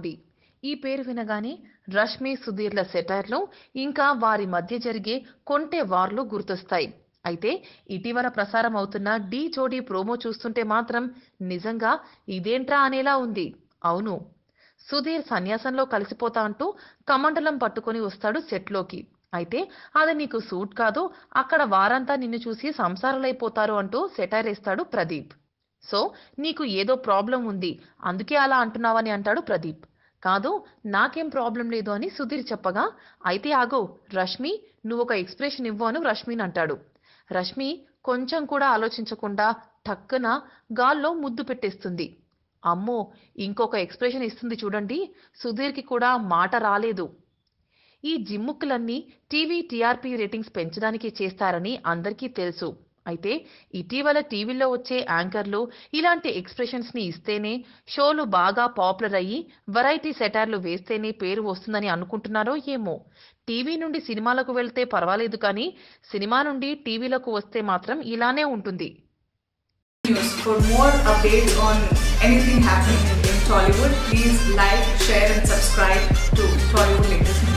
జోడీ. ఈ పేరు వినగానే రష్మి సుధీర్ల సెటైర్లు ఇంకా వారి మధ్య జరిగే కొంటె వార్లు గుర్తొస్తాయి. అయితే ఇటీవల ప్రసారం అవుతున్న ఢీ జోడీ ప్రోమో చూస్తుంటే మాత్రం నిజంగా ఇదేంట్రా అనేలా ఉంది. అవును, సుధీర్ సన్యాసంలో కలిసిపోతా అంటూ కమండలం పట్టుకొని వస్తాడు సెట్లోకి. అయితే అది నీకు సూట్ కాదు, అక్కడ వారంతా నిన్ను చూసి సంసారాలైపోతారు అంటూ సెటైర్ వేస్తాడు ప్రదీప్. సో నీకు ఏదో ప్రాబ్లం ఉంది, అందుకే అలా అంటున్నావని అంటాడు ప్రదీప్. కాదు, నాకేం ప్రాబ్లం లేదు అని సుధీర్ చెప్పగా, అయితే ఆగో రష్మి, నువ్వు ఒక ఎక్స్ప్రెషన్ ఇవ్వు అని రష్మిని అంటాడు. రష్మి కొంచెం కూడా ఆలోచించకుండా టక్కున గాల్లో ముద్దు పెట్టేస్తుంది. అమ్మో, ఇంకొక ఎక్స్ప్రెషన్ ఇస్తుంది చూడండి, సుధీర్కి కూడా మాట రాలేదు. ఈ జిమ్ముక్కులన్నీ టీవీ టీఆర్పీ రేటింగ్స్ పెంచడానికి చేస్తారని అందరికీ తెలుసు. అయితే ఇటీవల టీవీలో వచ్చే యాంకర్లు ఇలాంటి ఎక్స్ప్రెషన్స్ ని ఇస్తేనే షోలు బాగా పాపులర్ అయ్యి వెరైటీ సెటైర్లు వేస్తేనే పేరు వస్తుందని అనుకుంటున్నారో ఏమో. టీవీ నుండి సినిమాలకు వెళ్తే పర్వాలేదు, కానీ సినిమా నుండి టీవీలకు వస్తే మాత్రం ఇలానే ఉంటుంది. For more updates on anything happening in Tollywood, please like, share and subscribe to Tollywood Latest.